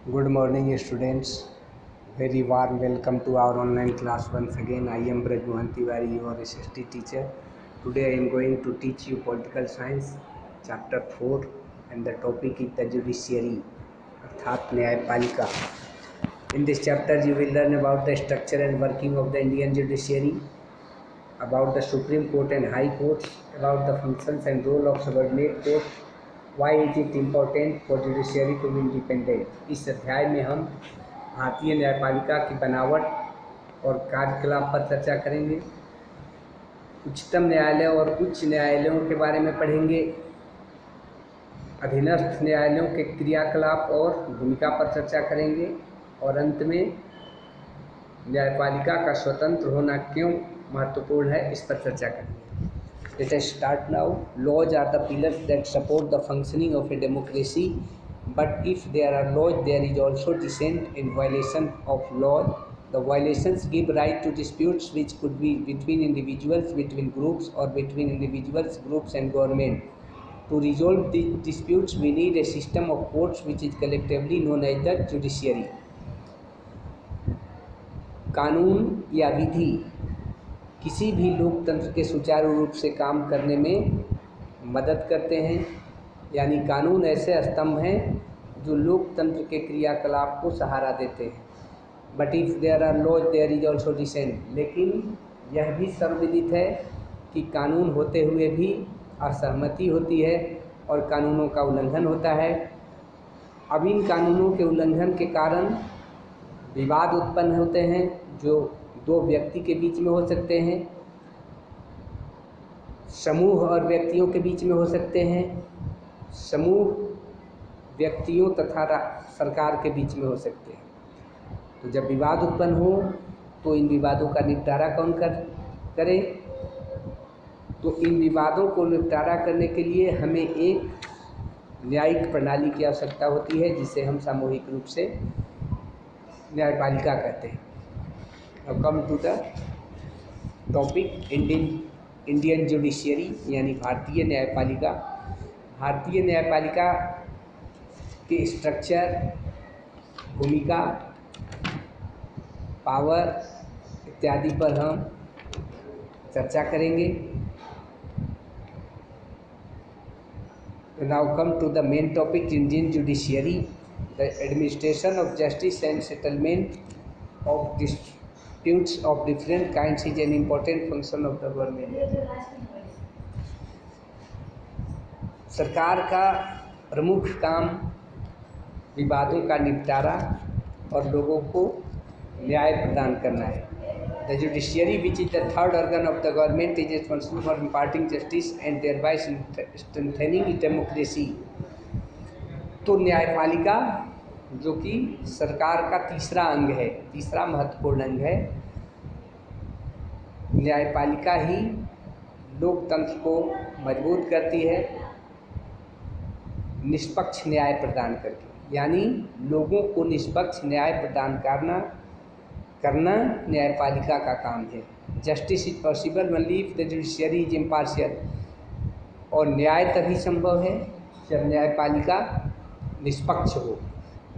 Good morning, students. Very warm welcome to our online class once again. I am Braj Mohan Tiwari, your SST teacher. Today I am going to teach you Political Science, Chapter 4, and the topic is the Judiciary, अर्थात न्यायपालिका. In this chapter, you will learn about the structure and working of the Indian judiciary, about the Supreme Court and High Courts, about the functions and role of subordinate courts. Why is it important for judiciary to be independent? इस अध्याय में हम भारतीय न्यायपालिका की बनावट और कार्यकलाप पर चर्चा करेंगे। उच्चतम न्यायालय और उच्च न्यायालयों के बारे में पढ़ेंगे। अधीनस्थ न्यायालयों के क्रियाकलाप और भूमिका पर चर्चा करेंगे और अंत में न्यायपालिका का स्वतंत्र होना क्यों महत्वपूर्ण है, इस पर चर्चा करेंगे। Let us start now. Laws are the pillars that support the functioning of a democracy. But if there are laws, there is also dissent and violation of laws. The violations give rise to disputes which could be between individuals, between groups, or between individuals, groups, and government. To resolve these disputes, we need a system of courts which is collectively known as the judiciary. कानून या विधि किसी भी लोकतंत्र के सुचारू रूप से काम करने में मदद करते हैं, यानी कानून ऐसे स्तंभ हैं जो लोकतंत्र के क्रियाकलाप को सहारा देते हैं। But if there are laws there is also dissent, लेकिन यह भी सर्वविदित है कि कानून होते हुए भी असहमति होती है और कानूनों का उल्लंघन होता है। अब इन कानूनों के उल्लंघन के कारण विवाद उत्पन्न होते हैं जो दो व्यक्ति के बीच में हो सकते हैं, समूह और व्यक्तियों के बीच में हो सकते हैं, समूह व्यक्तियों तथा सरकार के बीच में हो सकते हैं। तो जब विवाद उत्पन्न हो तो इन विवादों का निपटारा कौन करे? तो इन विवादों को निपटारा करने के लिए हमें एक न्यायिक प्रणाली की आवश्यकता होती है, जिसे हम सामूहिक रूप से न्यायपालिका कहते हैं। Now come to the topic Indian judiciary, यानी भारतीय न्यायपालिका। भारतीय न्यायपालिका के स्ट्रक्चर, भूमिका, पावर इत्यादि पर हम चर्चा करेंगे। Now come to the main topic, Indian judiciary, the administration of justice and settlement of disputes of different kinds is an important function of the government. सरकार का प्रमुख काम विवादों का निपटारा और लोगों को न्याय प्रदान करना है। The judiciary, which is the third organ of the government, is responsible for imparting justice and thereby strengthening democracy. तो न्यायपालिका, जो कि सरकार का तीसरा अंग है, तीसरा महत्वपूर्ण अंग है, न्यायपालिका ही लोकतंत्र को मजबूत करती है निष्पक्ष न्याय प्रदान करके, यानी लोगों को निष्पक्ष न्याय प्रदान करना न्यायपालिका का काम है। Justice is possible only if the judiciary is impartial, और न्याय तभी संभव है जब न्यायपालिका निष्पक्ष हो।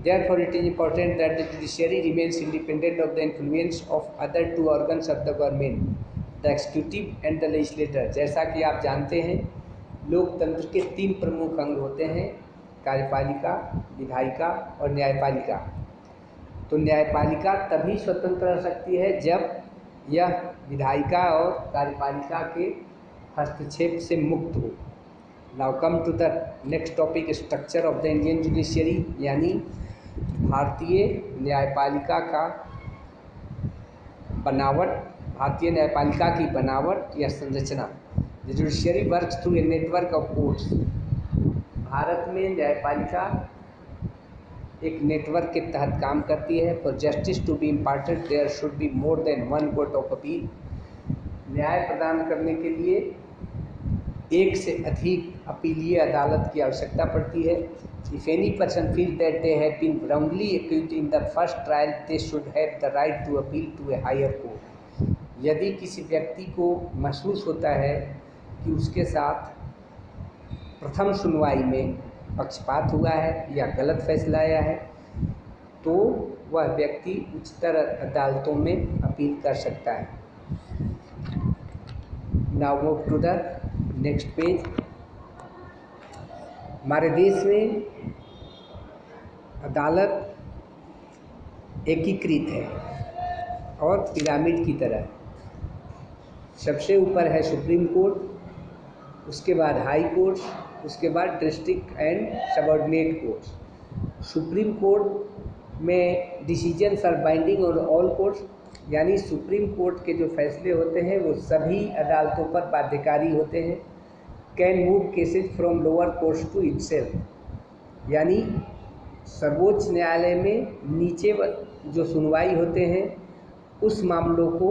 Therefore, it is important that the judiciary remains independent of the influence of other two organs of the government, the executive and the legislature. जैसा कि आप जानते हैं, लोकतंत्र के तीन प्रमुख अंग होते हैं, कार्यपालिका, विधायिका और न्यायपालिका। तो न्यायपालिका तभी स्वतंत्र रह सकती है जब यह विधायिका और कार्यपालिका के हस्तक्षेप से मुक्त हो। Now come to the next topic, structure of the Indian judiciary, यानी भारतीय न्यायपालिका का बनावट, भारतीय न्यायपालिका की बनावट या संरचना। The judiciary works through a network of courts. Bharat में न्यायपालिका एक नेटवर्क के तहत काम करती है। For justice to be imparted, there should be more than one court of appeal. न्याय प्रदान करने के लिए एक से अधिक अपीलीय अदालत की आवश्यकता पड़ती है। If any person feels that they have been wrongly accused in the first trial, they should have the right to appeal to a higher court. यदि किसी व्यक्ति को महसूस होता है कि उसके साथ प्रथम सुनवाई में पक्षपात हुआ है या गलत फैसला आया है, तो वह व्यक्ति उच्चतर अदालतों में अपील कर सकता है। Now move to the next page. हमारे देश में अदालत एकीकृत है और पिरामिड की तरह। सबसे ऊपर है सुप्रीम कोर्ट, उसके बाद हाई कोर्ट, उसके बाद district and subordinate court. Supreme court में decisions are binding on all courts, यानी सुप्रीम कोर्ट के जो फैसले होते हैं वो सभी अदालतों पर बाध्यकारी होते हैं। Can move cases from lower courts to itself, यानी सर्वोच्च न्यायालय में नीचे जो सुनवाई होते हैं उस मामलों को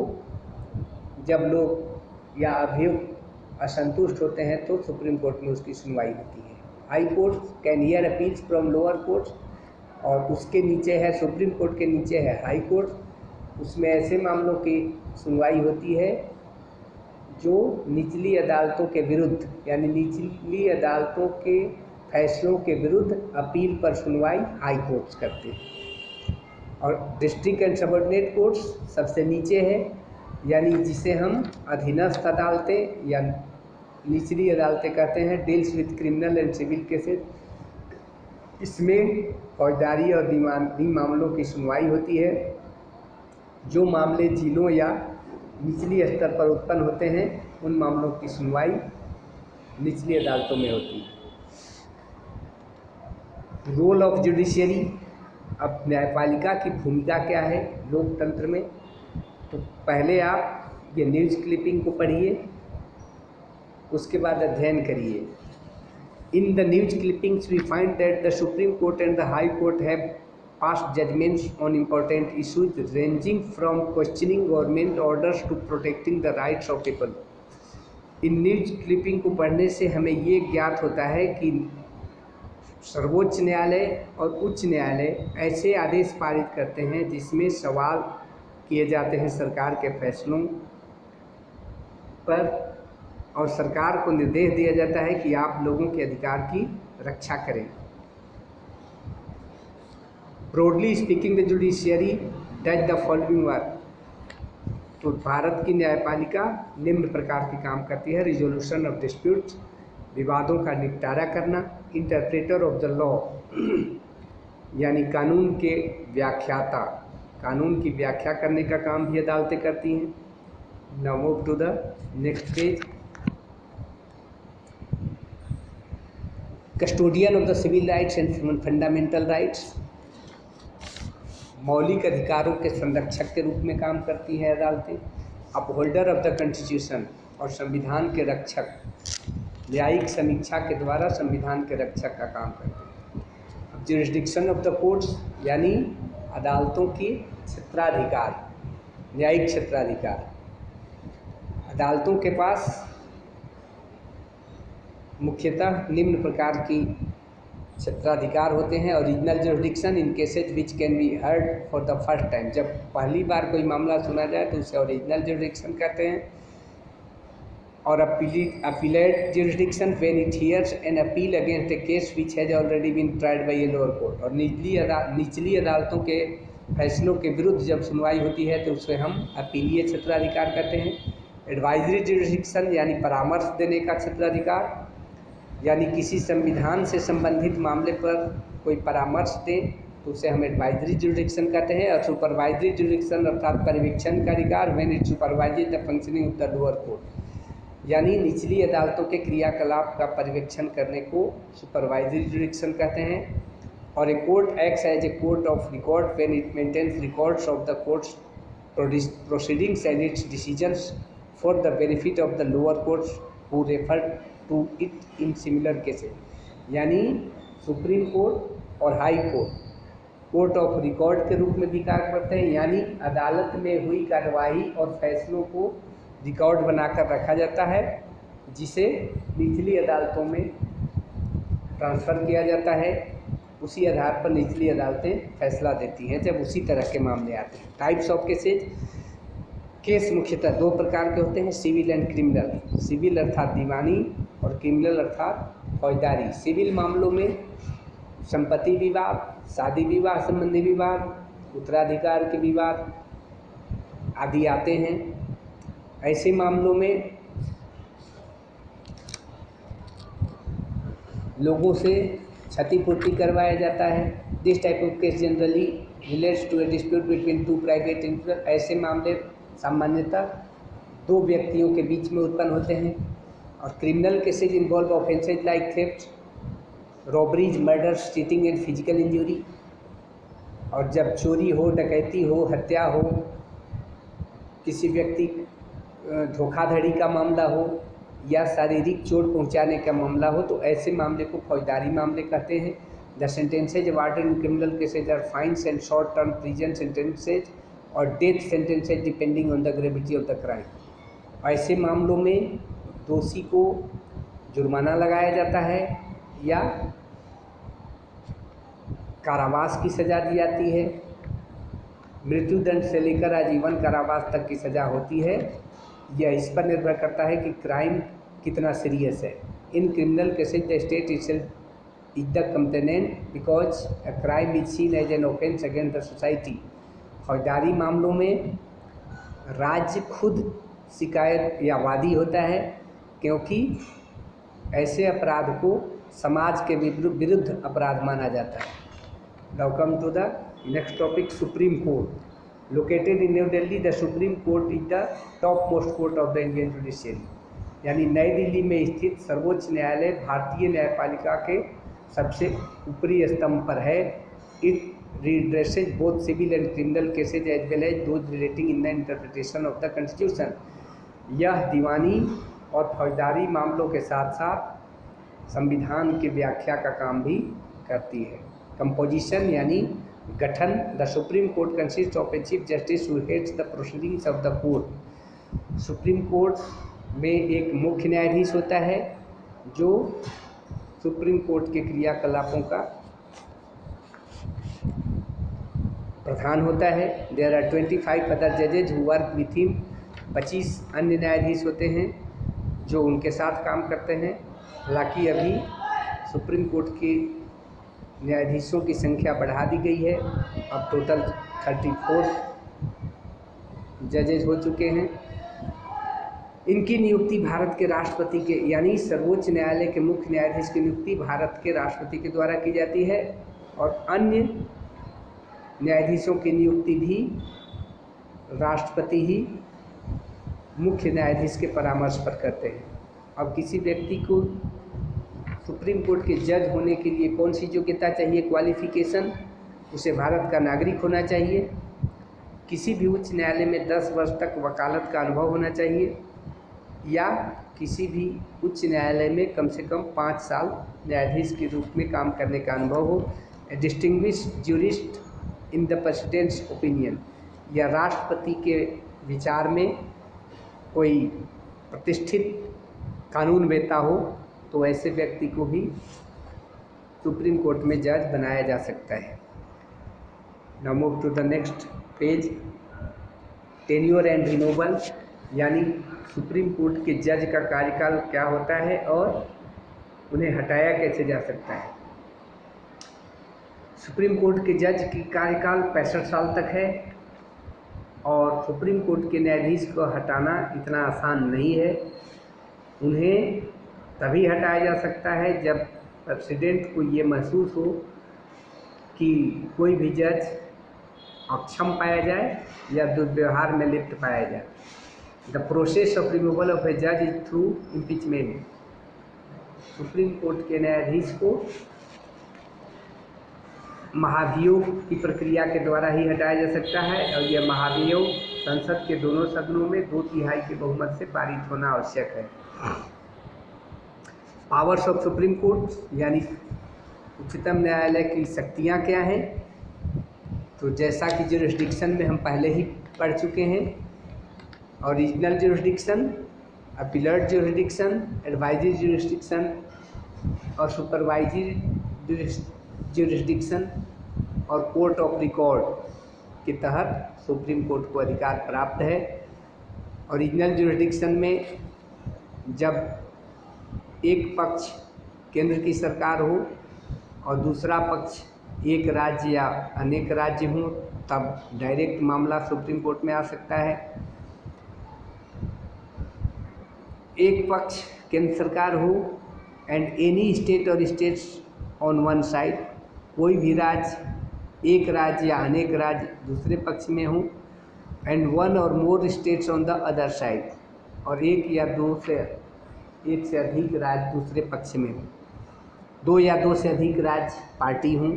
जब लोग या अभियुक्त असंतुष्ट होते हैं तो सुप्रीम कोर्ट में उसकी सुनवाई होती है। High court can hear appeals from lower courts, और उसके नीचे है सुप्रीम कोर्ट के नीचे है हाई कोर्ट। उसमें ऐसे मामलों की सुनवाई होती है जो निचली अदालतों के विरुद्ध, यानी निचली अदालतों के फैसलों के विरुद्ध अपील पर सुनवाई हाई कोर्ट्स करते हैं। और डिस्ट्रिक्ट एंड सबऑर्डिनेट कोर्ट्स सबसे नीचे है, यानी जिसे हम अधीनस्थ अदालतें या निचली अदालतें कहते हैं। Deals with criminal and civil cases, इसमें फौजदारी और दीवानी मामलों की सुनवाई होती है। जो मामले जिलों या निचली स्तर पर उत्पन्न होते हैं उन मामलों की सुनवाई निचली अदालतों में होती है। रोल ऑफ जुडिशियरी, अब न्यायपालिका की भूमिका क्या है लोकतंत्र में। तो पहले आप ये न्यूज़ क्लिपिंग को पढ़िए, उसके बाद अध्ययन करिए। In the news clippings we find that the supreme court and the high court have passed judgments on important issues ranging from questioning government orders to protecting the rights of people। In news clipping को पढ़ने से हमें ये ज्ञात होता है कि सर्वोच्च न्यायालय और उच्च न्यायालय ऐसे आदेश पारित करते हैं जिसमें सवाल किए जाते हैं सरकार के फैसलों पर, और सरकार को निर्देश दिया जाता है कि आप लोगों के अधिकार की रक्षा करें। Broadly speaking the judiciary does the following work. तो भारत की न्यायपालिका निम्न प्रकार के काम करती है। रिजोल्यूशन ऑफ डिस्प्यूट्स, विवादों का निपटारा करना। इंटरप्रेटर ऑफ द लॉ, यानी कानून के व्याख्याता, कानून की व्याख्या करने का काम भी अदालतें करती हैं। Now move to the next page. Custodian of the civil rights and fundamental rights, मौलिक अधिकारों के संरक्षक के रूप में काम करती है अदालतें। अपहोल्डर ऑफ द कॉन्स्टिट्यूशन, और संविधान के रक्षक, न्यायिक समीक्षा के द्वारा संविधान के रक्षक का काम करते हैं। अब ज्यूरिसडिक्शन ऑफ द कोर्ट्स, यानी अदालतों की क्षेत्राधिकार, न्यायिक क्षेत्राधिकार। अदालतों के पास मुख्यतः निम्न प्रकार की क्षेत्राधिकार होते हैं। Original jurisdiction in cases which can be heard for the first time, जब पहली बार कोई मामला सुना जाए तो उसे ओरिजिनल जुरिसडिक्शन कहते हैं। और appellate jurisdiction when it hears an appeal against a case which has already been tried by a lower court. और निचली अदालतों के फैसलों के विरुद्ध जब सुनवाई होती है तो उसे हम अपीलीय क्षेत्राधिकार कहते हैं। एडवाइजरी जुरिसडिक्शन, यानी परामर्श देने का क्षेत्राधिकार, यानी किसी संविधान से संबंधित मामले पर कोई परामर्श दे तो उसे हम एडवाइजरी जुरिसडिक्शन कहते हैं। और सुपरवाइजरी जुरिसडिक्शन अर्थात पर्यवेक्षण का अधिकार, when it supervises the functioning of the lower court, यानी निचली अदालतों के क्रियाकलाप का पर्यवेक्षण करने को सुपरवाइजरी जुरिसडिक्शन कहते हैं। और a court acts as a court of record when it maintains records of the courts proceedings and its decisions for the benefit of the lower courts who refer to it in similar cases, यानी supreme court और high court of record के रूप में भी कार्य करते हैं, यानी अदालत में हुई कार्यवाही और फैसलों को रिकॉर्ड बनाकर रखा जाता है जिसे निचली अदालतों में ट्रांसफ़र किया जाता है। उसी आधार पर निचली अदालतें फैसला देती हैं जब उसी तरह के मामले आते हैं। टाइप्स ऑफ केसेज, केस मुख्यतः दो प्रकार के होते हैं, सिविल एंड क्रिमिनल। सिविल अर्थात दीवानी और क्रिमिनल अर्थात फौजदारी। सिविल मामलों में संपत्ति विवाद, शादी विवाह संबंधी विवाद, उत्तराधिकार के विवाद आदि आते हैं। ऐसे मामलों में लोगों से क्षतिपूर्ति करवाया जाता है। This type of case generally relates to a dispute between two private individual. ऐसे मामले सामान्यतः दो व्यक्तियों के बीच में उत्पन्न होते हैं। और criminal cases involve offences like theft, robberies, murders, cheating and physical injury. और जब चोरी हो, डकैती हो, हत्या हो, किसी व्यक्ति धोखाधड़ी का मामला हो या शारीरिक चोट पहुंचाने का मामला हो, तो ऐसे मामले को फौजदारी मामले कहते हैं। The sentences awarded in criminal cases are fines and short term prison sentences और death sentences depending on the gravity of the crime. ऐसे मामलों में दोषी को जुर्माना लगाया जाता है या कारावास की सज़ा दी जाती है। मृत्युदंड से लेकर आजीवन कारावास तक की सज़ा होती है। यह इस पर निर्भर करता है कि क्राइम कितना सीरियस है। In criminal cases the state itself is the complainant because a crime is seen as an offence against the society. फौजदारी मामलों में राज्य खुद शिकायत या वादी होता है, क्योंकि ऐसे अपराध को समाज के विरुद्ध अपराध माना जाता है। Now come to the next topic, supreme court. Located in new Delhi, the supreme court is the top most court of the Indian judiciary. यानी नई दिल्ली में स्थित सर्वोच्च न्यायालय भारतीय न्यायपालिका के सबसे ऊपरी स्तंभ पर है। It redresses both civil and criminal cases as well as those relating in the interpretation of the constitution। यह दीवानी और फौजदारी मामलों के साथ साथ संविधान की व्याख्या का काम भी करती है। कंपोजिशन यानी गठन, the supreme court consist of a chief justice who heads the proceedings of the court. Supreme court में एक मुख्य न्यायाधीश होता है जो सुप्रीम कोर्ट के क्रियाकलापों का प्रधान होता है। देयर आर 25 अदर जजेज हु वर्क विथ हिम। 25 अन्य न्यायाधीश होते हैं जो उनके साथ काम करते हैं। हालांकि अभी सुप्रीम कोर्ट के न्यायाधीशों की संख्या बढ़ा दी गई है। अब टोटल 34 जजेज हो चुके हैं। इनकी नियुक्ति भारत के राष्ट्रपति के यानी सर्वोच्च न्यायालय के मुख्य न्यायाधीश की नियुक्ति भारत के राष्ट्रपति के द्वारा की जाती है और अन्य न्यायाधीशों की नियुक्ति भी राष्ट्रपति ही मुख्य न्यायाधीश के परामर्श पर करते हैं। अब किसी व्यक्ति को सुप्रीम कोर्ट के जज होने के लिए कौन सी योग्यता चाहिए, क्वालिफिकेशन? उसे भारत का नागरिक होना चाहिए, किसी भी उच्च न्यायालय में 10 वर्ष तक वकालत का अनुभव होना चाहिए या किसी भी उच्च न्यायालय में कम से कम 5 साल न्यायाधीश के रूप में काम करने का अनुभव हो। Distinguished jurist in the president's opinion, या राष्ट्रपति के विचार में कोई प्रतिष्ठित कानूनवेत्ता हो तो ऐसे व्यक्ति को भी सुप्रीम कोर्ट में जज बनाया जा सकता है। Now move to the next page, tenure and renewal, यानी सुप्रीम कोर्ट के जज का कार्यकाल क्या होता है और उन्हें हटाया कैसे जा सकता है। सुप्रीम कोर्ट के जज की कार्यकाल 65 साल तक है और सुप्रीम कोर्ट के न्यायाधीश को हटाना इतना आसान नहीं है। उन्हें तभी हटाया जा सकता है जब प्रेसिडेंट को ये महसूस हो कि कोई भी जज अक्षम पाया जाए या दुर्व्यवहार में लिप्त पाया जाए। The process of removal of a जज is through impeachment. Supreme court के न्यायाधीश को महाभियोग की प्रक्रिया के द्वारा ही हटाया जा सकता है और यह महाभियोग संसद के दोनों सदनों में 2/3 के बहुमत से पारित होना आवश्यक है। पावर्स ऑफ सुप्रीम कोर्ट, यानी उच्चतम न्यायालय की शक्तियाँ क्या हैं, तो जैसा कि जुरिस्डिक्शन में हम पहले ही पढ़ चुके हैं, original jurisdiction, appellate jurisdiction, advisory jurisdiction और सुपरवाइजरी जुरिस्डिक्शन और कोर्ट ऑफ रिकॉर्ड के तहत सुप्रीम कोर्ट को अधिकार प्राप्त है। ओरिजिनल जुरिस्डिक्शन में जब एक पक्ष केंद्र की सरकार हो और दूसरा पक्ष एक राज्य या अनेक राज्य हों तब डायरेक्ट मामला सुप्रीम कोर्ट में आ सकता है। एक पक्ष केंद्र सरकार हो एंड एनी स्टेट और स्टेट्स ऑन वन साइड, कोई भी राज्य, एक राज्य या अनेक राज्य दूसरे पक्ष में हो, एंड वन और more states on the other side, और एक से अधिक राज्य दूसरे पक्ष में हो, दो या दो से अधिक राज्य पार्टी हों,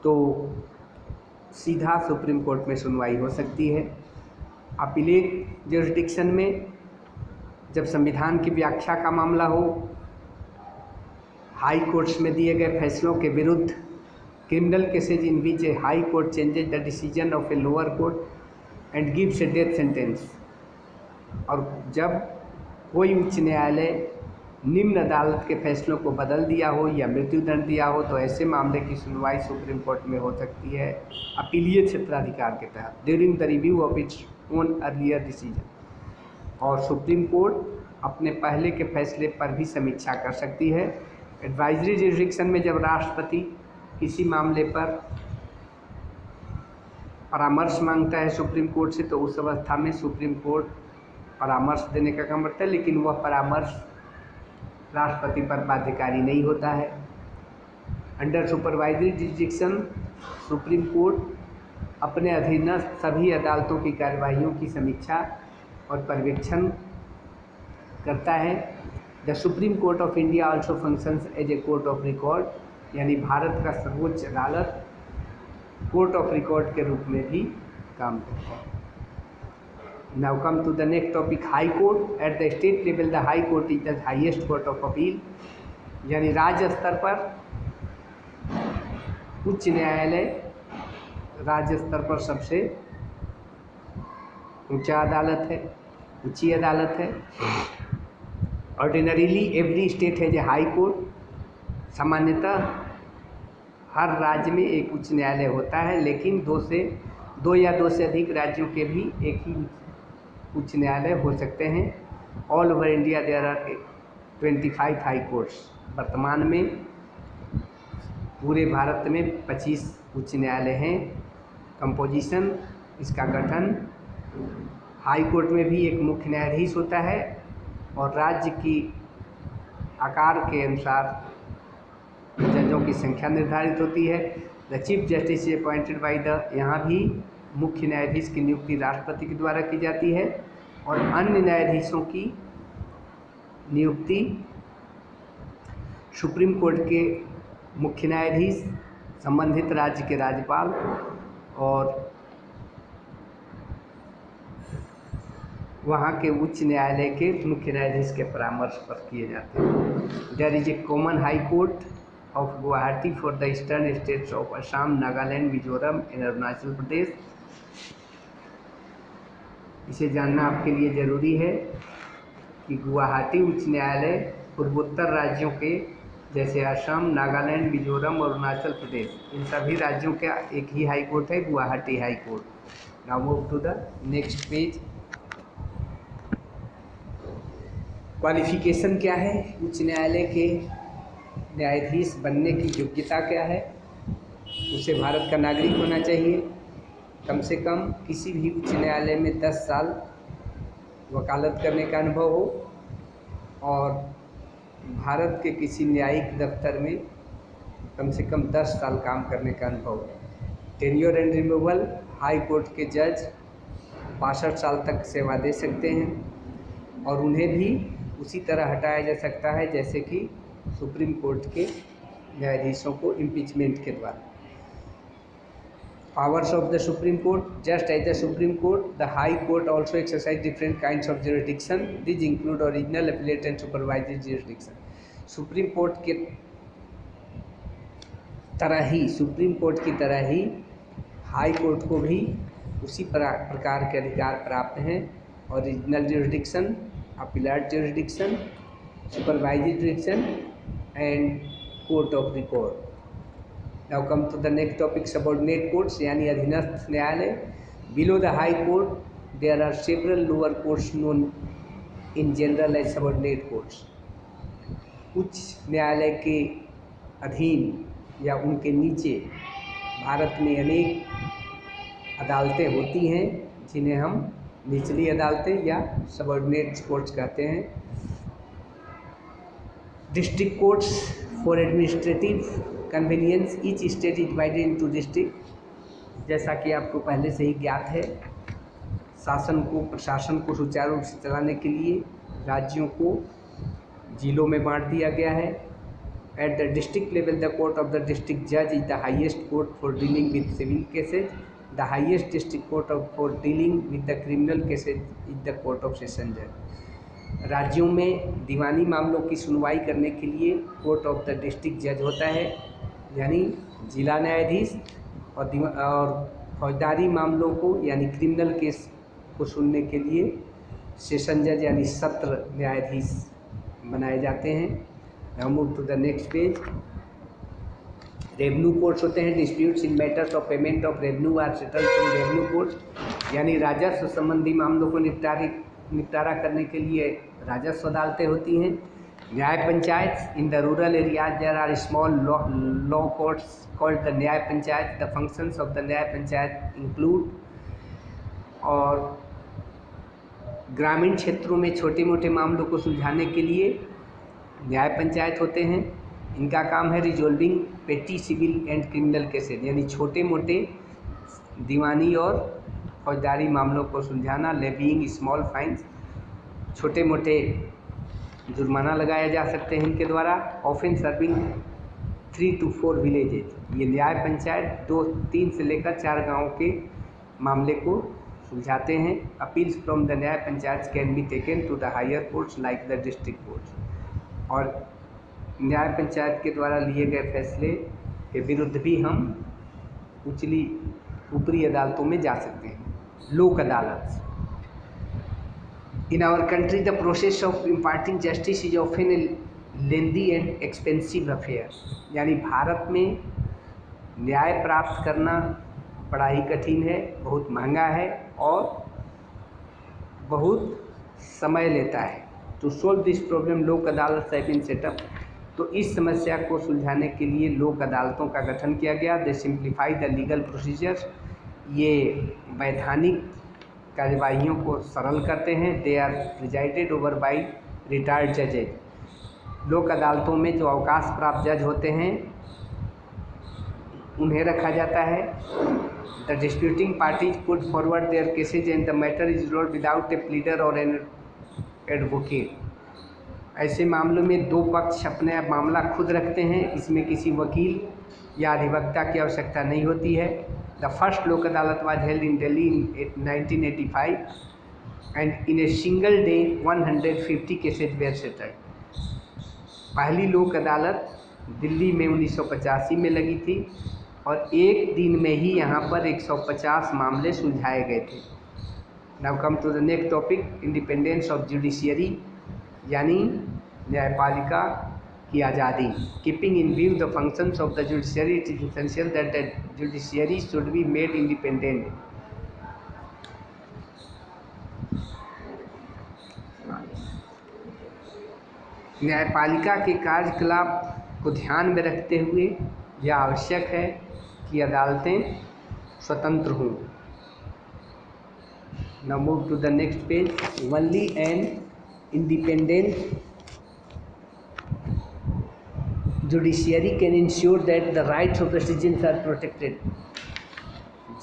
तो सीधा सुप्रीम कोर्ट में सुनवाई हो सकती है। अपीलेट ज्यूरिसडिक्शन में जब संविधान की व्याख्या का मामला हो, हाई कोर्ट्स में दिए गए फैसलों के विरुद्ध, criminal cases in which A high court changes the decision of A lower court and gives A death sentence, और जब कोई उच्च न्यायालय निम्न अदालत के फैसलों को बदल दिया हो या मृत्युदंड दिया हो, तो ऐसे मामले की सुनवाई सुप्रीम कोर्ट में हो सकती है अपीलीय क्षेत्राधिकार के तहत during the review of its own earlier decision. और सुप्रीम कोर्ट अपने पहले के फैसले पर भी समीक्षा कर सकती है। एडवाइजरी ज्यूरिसडिक्शन में जब राष्ट्रपति किसी मामले पर परामर्श मांगता है सुप्रीम कोर्ट से, तो उस अवस्था में सुप्रीम कोर्ट परामर्श देने का काम करता है, लेकिन वह परामर्श राष्ट्रपति पर बाध्यकारी नहीं होता है। Under supervisory jurisdiction supreme court अपने अधीनस्थ सभी अदालतों की कार्यवाहियों की समीक्षा और पर्यवेक्षण करता है। The supreme court of India also functions as a court of record, यानी भारत का सर्वोच्च अदालत कोर्ट ऑफ रिकॉर्ड के रूप में भी काम करता है। Now come to the next topic, high court. At the state level the high court is the highest court of appeal, यानी राज्य स्तर पर उच्च न्यायालय राज्य स्तर पर सबसे ऊंचा अदालत है, ऊंची अदालत है। ऑर्डिनरीली एवरी स्टेट है जो हाई कोर्ट, सामान्यतः हर राज्य में एक उच्च न्यायालय होता है, लेकिन दो या दो से अधिक राज्यों के भी एक ही उच्च न्यायालय हो सकते हैं। All over India there are 25 high courts. वर्तमान में पूरे भारत में 25 उच्च न्यायालय हैं। कंपोजिशन, इसका गठन, हाई कोर्ट में भी एक मुख्य न्यायाधीश होता है और राज्य की आकार के अनुसार जजों की संख्या निर्धारित होती है। The chief justice is appointed by the, यहाँ भी मुख्य न्यायाधीश की नियुक्ति राष्ट्रपति के द्वारा की जाती है और अन्य न्यायाधीशों की नियुक्ति सुप्रीम कोर्ट के मुख्य न्यायाधीश, संबंधित राज्य के राज्यपाल और वहाँ के उच्च न्यायालय के मुख्य न्यायाधीश के परामर्श पर किए जाते हैं। There is a common high court of Guwahati for the eastern states of Assam, Nagaland, Mizoram and Arunachal Pradesh. इसे जानना आपके लिए ज़रूरी है कि गुवाहाटी उच्च न्यायालय पूर्वोत्तर राज्यों के जैसे असम, नागालैंड, मिजोरम और अरुणाचल प्रदेश, इन सभी राज्यों का एक ही हाई कोर्ट है, Guwahati high court. Now move to the next page. Qualification क्या है? उच्च न्यायालय के न्यायाधीश बनने की योग्यता क्या है? उसे भारत का नागरिक होना चाहिए, कम से कम किसी भी उच्च न्यायालय में 10 साल वकालत करने का अनुभव हो और भारत के किसी न्यायिक दफ्तर में कम से कम 10 साल काम करने का अनुभव हो। Tenure and removal, high court के जज 62 साल तक सेवा दे सकते हैं और उन्हें भी उसी तरह हटाया जा सकता है जैसे कि सुप्रीम कोर्ट के न्यायाधीशों को इम्पीचमेंट के द्वारा। Powers of the Supreme Court, just as the Supreme Court, the High Court also exercise different kinds of jurisdiction. These include original, appellate and supervisory jurisdiction. Supreme court के तरह ही, supreme court की तरह ही high court को भी उसी प्रकार के अधिकार प्राप्त हैं। Original jurisdiction, appellate jurisdiction, supervisory jurisdiction and court of record. Now come to the next topic, subordinate courts यानी अधीनस्थ न्यायालय। Below the high court there are several lower courts known in general as subordinate courts. उच्च न्यायालय के अधीन या उनके नीचे भारत में अनेक अदालतें होती हैं जिन्हें हम निचली अदालतें या सबऑर्डिनेट कोर्ट्स कहते हैं। District courts for administrative convenience, each state is divided into district. जैसा कि आपको पहले से ही ज्ञात है, प्रशासन को सुचारू रूप से चलाने के लिए राज्यों को जिलों में बांट दिया गया है। At the district level the court of the district जज is the highest court for dealing with civil cases. The highest district court for dealing with the criminal cases is the court of session जज। राज्यों में दीवानी मामलों की सुनवाई करने के लिए कोर्ट ऑफ द डिस्ट्रिक्ट जज होता है, यानी जिला न्यायाधीश, और फौजदारी मामलों को यानी क्रिमिनल केस को सुनने के लिए सेशन जज यानी सत्र न्यायाधीश बनाए जाते हैं। Now move to the next page. Revenue courts होते हैं। Disputes in matters of payment of revenue are settled in revenue courts, यानी राजस्व संबंधी मामलों को निपटारा करने के लिए राजस्व अदालतें होती हैं। Nyaya Panchayat, in the rural areas there are small law courts called the न्याय Panchayat. The functions of the न्याय पंचायत इंक्लूड, और ग्रामीण क्षेत्रों में छोटे मोटे मामलों को सुलझाने के लिए न्याय पंचायत होते हैं। इनका काम है रिजॉल्विंग पेटी सिविल एंड क्रिमिनल केसेज, यानी छोटे मोटे दीवानी और फौजदारी मामलों को सुलझाना। लेविंग स्मॉल फाइन्स, छोटे मोटे जुर्माना लगाया जा सकते हैं इनके द्वारा। ऑफन सर्विंग 3 to 4 विलेजेज, ये न्याय पंचायत 3 से लेकर 4 गाँव के मामले को सुलझाते हैं। अपील्स फ्रॉम द न्याय panchayat can be taken to the higher courts like the district courts, और न्याय पंचायत के द्वारा लिए गए फैसले के विरुद्ध भी हम ऊपरी अदालतों में जा सकते हैं। Lok Adalat. In our country the process of imparting justice is often a lengthy and expensive affair, यानी भारत में न्याय प्राप्त करना बड़ा ही कठिन है, बहुत महंगा है और बहुत समय लेता है। टू सोल्व दिस प्रॉब्लम लोक अदालत हैव बीन सेटअप, तो इस समस्या को सुलझाने के लिए लोक अदालतों का गठन किया गया। They simplify the legal procedures, ये वैधानिक कार्यवाहियों को सरल करते हैं। They are presided over by retired जजेज, लोक अदालतों में जो अवकाश प्राप्त जज होते हैं उन्हें रखा जाता है। The disputing parties put forward their cases and the matter is resolved without a pleader or an advocate. ऐसे मामलों में दो पक्ष अपना मामला खुद रखते हैं, इसमें किसी वकील या अधिवक्ता की आवश्यकता नहीं होती है। The first Lok Adalat was held in Delhi in 1985 and in a single day 150 cases were settled. पहली लोक अदालत दिल्ली में 1985 में लगी थी और एक दिन में ही यहाँ पर 150 मामले सुलझाए गए थे। Now come to the next topic, independence of judiciary, यानी न्यायपालिका की आज़ादी। Keeping in view the functions of the judiciary, it is essential that the judiciary should be made independent. न्यायपालिका के कार्यकलाप को ध्यान में रखते हुए यह आवश्यक है कि अदालतें स्वतंत्र हों। Now move to the next page. Only an independent judiciary can ensure that the rights of the citizens are protected.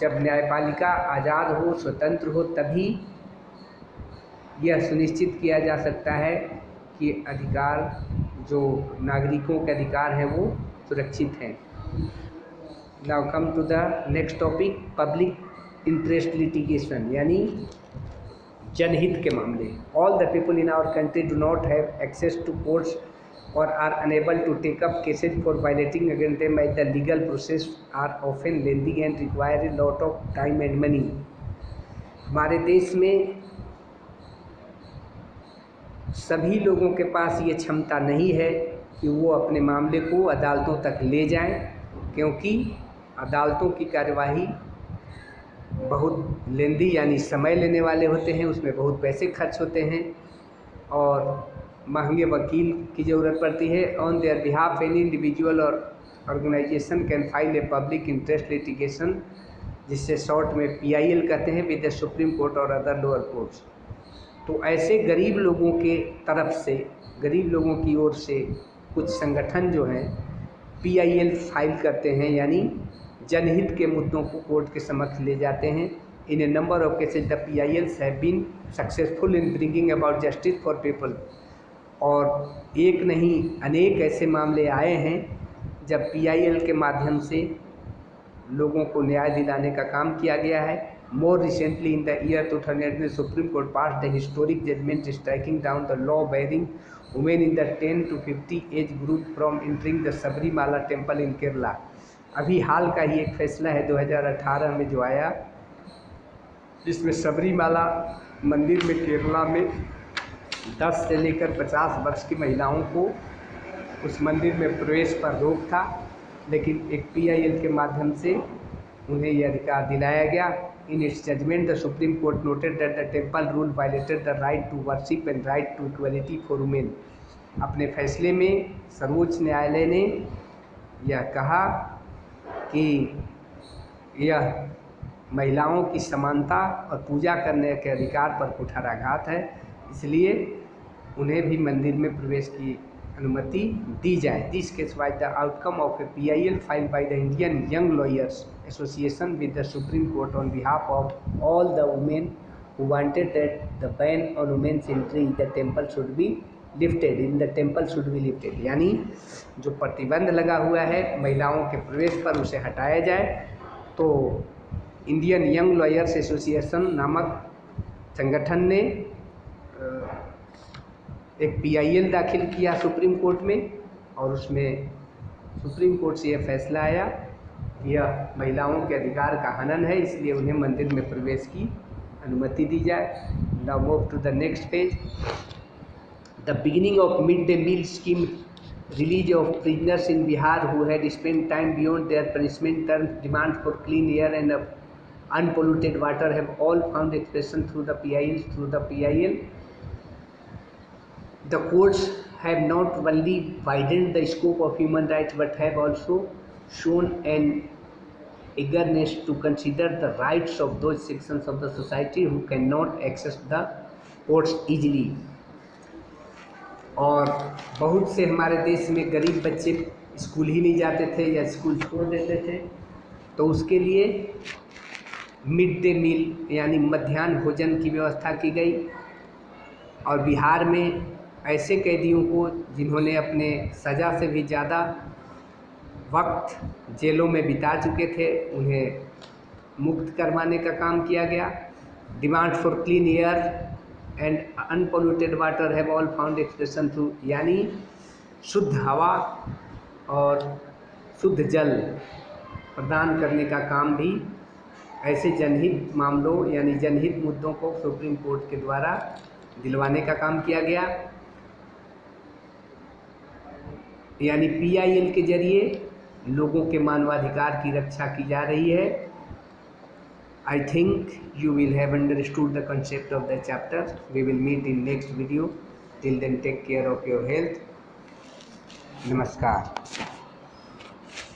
जब न्यायपालिका आज़ाद हो, स्वतंत्र हो, तभी यह सुनिश्चित किया जा सकता है कि अधिकार, जो नागरिकों के अधिकार हैं, वो सुरक्षित हैं। Now come to the next topic, public interest litigation, यानी जनहित के मामले। All the people in our country do not have access to courts और are unable to take up cases for violating against them as the legal process are often lengthy and require a lot of time and money. हमारे देश में सभी लोगों के पास ये क्षमता नहीं है कि वो अपने मामले को अदालतों तक ले जाएं, क्योंकि अदालतों की कार्यवाही बहुत लेंदी यानी समय लेने वाले होते हैं, उसमें बहुत पैसे खर्च होते हैं और महंगे वकील की ज़रूरत पड़ती है। On their behalf any individual और organisation can file a public interest litigation, जिससे शॉर्ट में PIL कहते हैं, विद द सुप्रीम कोर्ट और अदर लोअर कोर्ट्स। तो ऐसे गरीब लोगों के तरफ से, गरीब लोगों की ओर से कुछ संगठन जो हैं PIL फाइल करते हैं, यानी जनहित के मुद्दों को कोर्ट के समक्ष ले जाते हैं। In a number of cases the PILs have been successful in bringing about justice for people. और एक नहीं अनेक ऐसे मामले आए हैं जब PIL के माध्यम से लोगों को न्याय दिलाने का काम किया गया है। More recently in the year 2000 में supreme court pass the historic judgment striking down the law barring women in the 10 to 50 age group from entering the Sabarimala temple in Kerala. अभी हाल का ही एक फैसला है 2018 में जो आया, जिसमें सबरीमाला मंदिर में केरला में 10 से लेकर 50 वर्ष की महिलाओं को उस मंदिर में प्रवेश पर रोक था, लेकिन एक PIL के माध्यम से उन्हें यह अधिकार दिलाया गया। In its judgment the supreme court noted that the temple rule violated the right to worship and right to equality for women. अपने फैसले में सर्वोच्च न्यायालय ने यह कहा कि यह महिलाओं की समानता और पूजा करने के अधिकार पर कुठाराघात है, इसलिए उन्हें भी मंदिर में प्रवेश की अनुमति दी जाए। This case was the outcome of a PIL filed by the Indian young lawyers association with the supreme court on behalf of all the women who wanted that the ban on women's entry the temple should be lifted in the temple should be lifted, यानी जो प्रतिबंध लगा हुआ है महिलाओं के प्रवेश पर उसे हटाया जाए। तो इंडियन यंग लॉयर्स एसोसिएशन नामक संगठन ने एक PIL दाखिल किया सुप्रीम कोर्ट में, और उसमें सुप्रीम कोर्ट से यह फैसला आया कि यह महिलाओं के अधिकार का हनन है, इसलिए उन्हें मंदिर में प्रवेश की अनुमति दी जाए। Now move to the next page. The beginning of mid day meal scheme release of prisoners in Bihar who had spent time beyond their punishment term, demand for clean air and unpolluted water have all found expression through the PIL. The courts have not only widened the scope of human rights but have also shown an eagerness to consider the rights of those sections of the society who cannot access the courts easily. और बहुत से हमारे देश में गरीब बच्चे school ही नहीं जाते थे या स्कूल छोड़ देते थे, तो उसके लिए मिड डे मील यानी मध्याह्न भोजन की व्यवस्था की गई। और बिहार में ऐसे कैदियों को जिन्होंने अपने सज़ा से भी ज़्यादा वक्त जेलों में बिता चुके थे, उन्हें मुक्त करवाने का काम किया गया। Demand for clean air and unpolluted water have all found expression through, यानी शुद्ध हवा और शुद्ध जल प्रदान करने का काम भी ऐसे जनहित मामलों यानी जनहित मुद्दों को सुप्रीम कोर्ट के द्वारा दिलवाने का काम किया गया। यानी PIL के जरिए लोगों के मानवाधिकार की रक्षा की जा रही है। I think you will have understood the concept of the chapter. We will meet in next video. Till then take care of your health. नमस्कार।